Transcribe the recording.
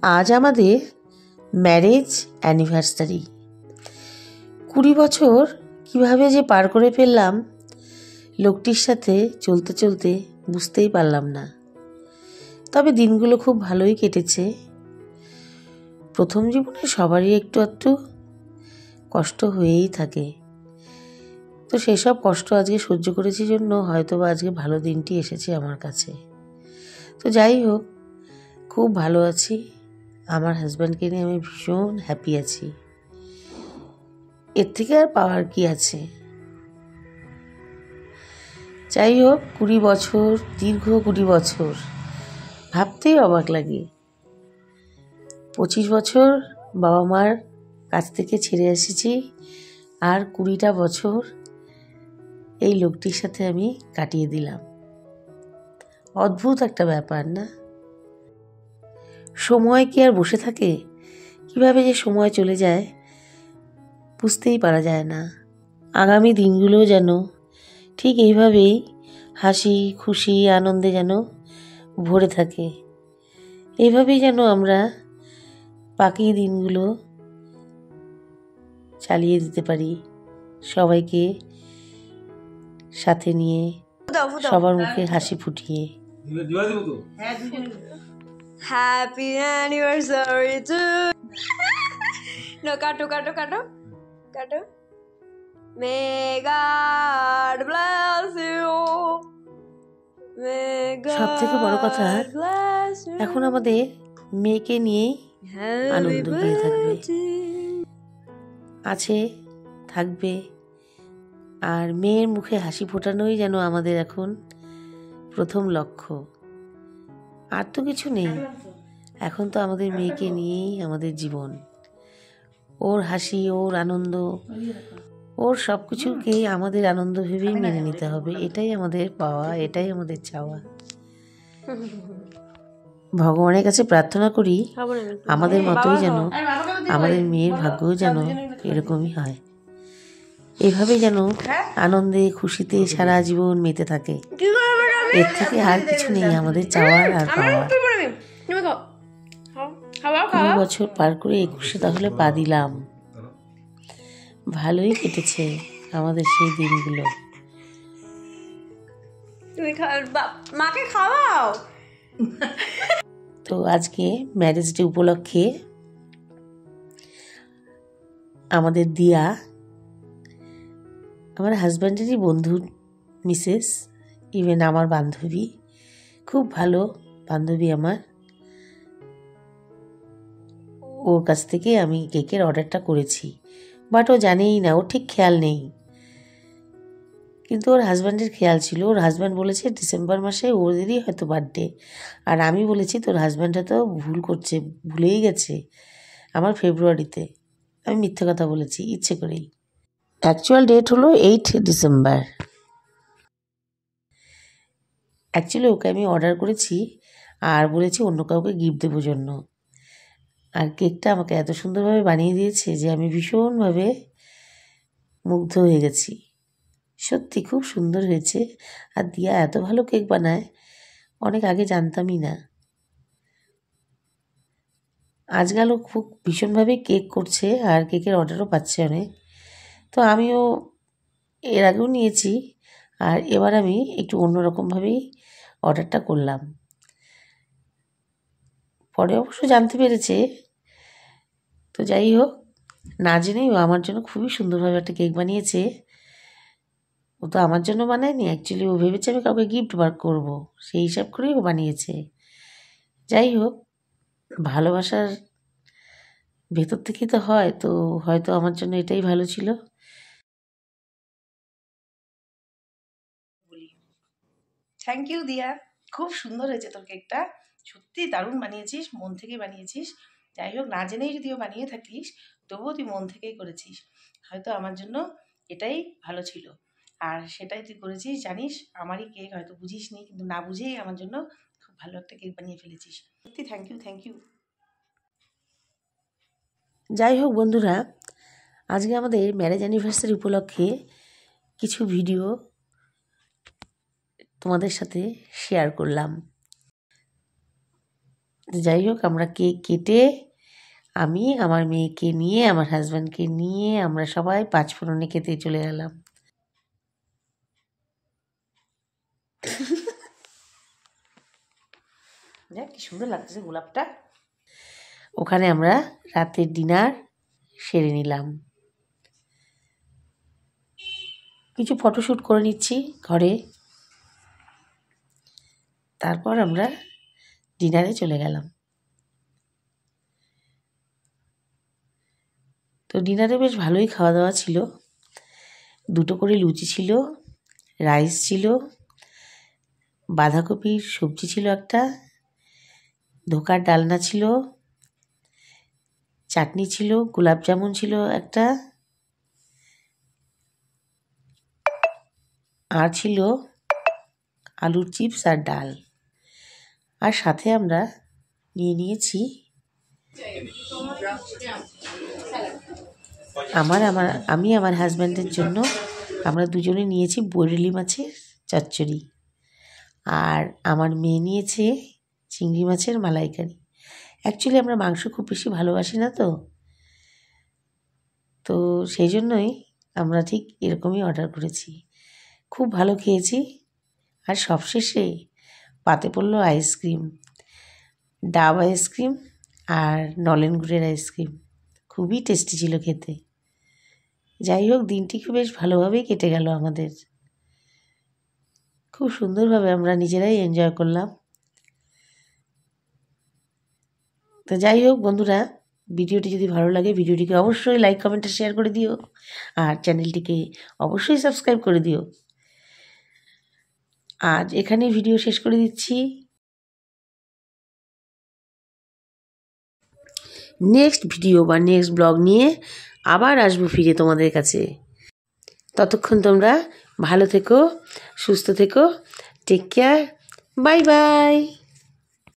আজ আমাদের marriage anniversary. 20 বছর কিভাবে যে পার করে ফেললাম লোকটির সাথে চলতে চলতে বুঝতেই পারলাম না। তবে দিনগুলো খুব ভালোই কেটেছে। প্রথম জীবনে সবারই একটু একটু কষ্ট হয়েই থাকে, তো সেসব কষ্ট আজকে সহ্য করেছি জন্য হয়তো বা আজকে ভালো দিনটি এসেছে আমার কাছে। তো যাই হোক, খুব ভালো আছি। আমার হাজব্যান্ডকে নিয়ে আমি ভীষণ হ্যাপি আছি। এর থেকে আর পাওয়ার কি আছে। যাই হোক, 20 বছর, দীর্ঘ 20 বছর ভাবতেই অবাক লাগে। 25 বছর বাবা মার কাছ থেকে ছেড়ে এসেছি, আর 20টা বছর এই লোকটির সাথে আমি কাটিয়ে দিলাম। অদ্ভুত একটা ব্যাপার না? সময় কি আর বসে থাকে? কিভাবে যে সময় চলে যায় বুঝতেই পারা যায় না। আগামী দিনগুলো যেন ঠিক এইভাবেই হাসি খুশি আনন্দে যেন ভরে থাকে। এইভাবেই যেন আমরা বাকি দিনগুলো চালিয়ে দিতে পারি, সবাইকে সাথে নিয়ে, সবার মুখে হাসি ফুটিয়ে। হ্যাপি অ্যানিভার্সারি টু নো কাটো কাটো কাটো কাটো মে গড ব্লেস ইউ সব থেকে বড় কথা, এখন আমাদের মেয়েকে নিয়েই আনন্দ হয়ে থাকবে, আছে, থাকবে। আর মেয়ের মুখে হাসি ফোটানোই যেন আমাদের এখন প্রথম লক্ষ্য। আর তো কিছু নেই। এখন তো আমাদের মেয়েকে নিয়েই আমাদের জীবন। ওর হাসি, ওর আনন্দ, ওর সব কিছুকেই আমাদের আনন্দ ভেবেই মেনে নিতে হবে। এটাই আমাদের পাওয়া, এটাই আমাদের চাওয়া। ভগবানের কাছে প্রার্থনা করি আমাদের মতোই যেন আমাদের মেয়ের ভাগ্যও যেন এরকমই হয়। এভাবেই যেন আনন্দে খুশিতে সারা জীবন মেতে থাকে। এর থেকে আর কিছু নেই আমাদের চাওয়ার আর পাওয়ার। 20 বছর পার করে 21-এ তাহলে পা দিলাম। ভালোই কেটেছে আমাদের সেই দিনগুলো। তুমি মাকে খাওয়াও। তো আজকে ম্যারেজ ডে উপলক্ষে আমাদের দিয়া, আমার হাজব্যান্ডেরই বন্ধু মিসেস, ইভেন আমার বান্ধবী, খুব ভালো বান্ধবী আমার, ওর কাছ থেকে আমি কেকের অর্ডারটা করেছি। বাট ও জানেই না, ও ঠিক খেয়াল নেই। কিন্তু ওর হাজব্যান্ডের খেয়াল ছিল। ওর হাজব্যান্ড বলেছে ডিসেম্বর মাসে ওদেরই হয়তো বার্থডে, আর আমি বলেছি তোর হাজব্যান্ড হয়তো ভুল করছে, ভুলেই গেছে আমার ফেব্রুয়ারিতে। আমি মিথ্যে কথা বলেছি ইচ্ছে করেই। অ্যাকচুয়াল ডেট হলো 8 ডিসেম্বর। অ্যাকচুয়ালি ওকে আমি অর্ডার করেছি আর বলেছি অন্য কাউকে গিফট দেবো জন্য। আর কেকটা আমাকে এত সুন্দরভাবে বানিয়ে দিয়েছে যে আমি ভীষণভাবে মুগ্ধ হয়ে গেছি। সত্যি খুব সুন্দর হয়েছে। আর দিয়া এত ভালো কেক বানায়, অনেক আগে জানতামই না। আজকালও খুব ভীষণভাবে কেক করছে আর কেকের অর্ডারও পাচ্ছে অনেক। তো আমিও এর আগেও নিয়েছি, আর এবার আমি একটু অন্যরকমভাবেই অর্ডারটা করলাম। পরে অবশ্য জানতে পেরেছে। তো যাই হোক, না জেনেই ও আমার জন্য খুবই সুন্দরভাবে একটা কেক বানিয়েছে। ও তো আমার জন্য বানায়নি, অ্যাকচুয়ালি ও ভেবেছে আমি কাউকে গিফট বার করবো, সেই হিসাব করেই ও বানিয়েছে। যাই হোক, ভালোবাসার ভেতর থেকেই তো হয়, তো হয়তো আমার জন্য এটাই ভালো ছিল। থ্যাংক ইউ দিয়া, খুব সুন্দর হয়েছে তোর কেকটা, সত্যি দারুণ বানিয়েছিস, মন থেকে বানিয়েছিস। যাই হোক, না জেনেই যদিও বানিয়ে থাকিস, তবুও তুই মন থেকেই করেছিস। হয়তো আমার জন্য এটাই ভালো ছিল, আর সেটাই তুই করেছিস। জানিস আমারই কেক, হয়তো বুঝিস নি, কিন্তু না বুঝেই আমার জন্য খুব ভালো একটা কেক বানিয়ে ফেলেছিস। সত্যি থ্যাংক ইউ, থ্যাংক ইউ। যাই হোক বন্ধুরা, আজকে আমাদের ম্যারেজ অ্যানিভার্সারি উপলক্ষে কিছু ভিডিও তোমাদের সাথে শেয়ার করলাম। যাই হোক, আমরা কেক কেটে আমি আমার মেয়েকে নিয়ে, আমার হাজব্যান্ডকে নিয়ে আমরা সবাই পাঁচফোড়নে খেতে চলে গেলাম। দেখ কি সুন্দর লাগতেছে গোলাপটা। ওখানে আমরা রাতের ডিনার সেরে নিলাম। কিছু ফটোশ্যুট করে নিচ্ছি ঘরে, তারপর আমরা ডিনারে চলে গেলাম। তো ডিনারে বেশ ভালোই খাওয়া দাওয়া ছিল। 2টো করে লুচি ছিল, রাইস ছিল, বাঁধাকপির সবজি ছিল একটা, ধোকার ডালনা ছিল, চাটনি ছিল, গোলাপ জামুন ছিল একটা, আর ছিল আলুর চিপস আর ডাল। আর সাথে আমরা নিয়ে নিয়েছি আমি আমার হাজব্যান্ডের জন্য আমরা দুজনে নিয়েছি বরেলি মাছের চচ্চড়ি, আর আমার মেয়ে নিয়েছে চিংড়ি মাছের মালাইকারি। অ্যাকচুয়ালি আমরা মাংস খুব বেশি ভালোবাসি না, তো সেই জন্যই আমরা ঠিক এরকমই অর্ডার করেছি। খুব ভালো খেয়েছি। আর সবশেষে পাতে পড়লো আইসক্রিম, ডাব আইসক্রিম আর নলেন গুড়ের আইসক্রিম। খুবই টেস্টি ছিল খেতে। যাই হোক, দিনটি খুব বেশ ভালোভাবেই কেটে গেল আমাদের। খুব সুন্দরভাবে আমরা নিজেরাই এনজয় করলাম। তো যাই হোক বন্ধুরা, ভিডিওটি যদি ভালো লাগে ভিডিওটিকে অবশ্যই লাইক কমেন্ট শেয়ার করে দিও, আর চ্যানেলটিকে অবশ্যই সাবস্ক্রাইব করে দিও। আজ এখানে ভিডিও শেষ করে দিচ্ছি। নেক্সট ভিডিও বা নেক্সট ব্লগ নিয়ে আবার আসবো ফিরে তোমাদের কাছে। ততক্ষণ তোমরা ভালো থেকো, সুস্থ থেকো, টেক কেয়ার, বাই বাই।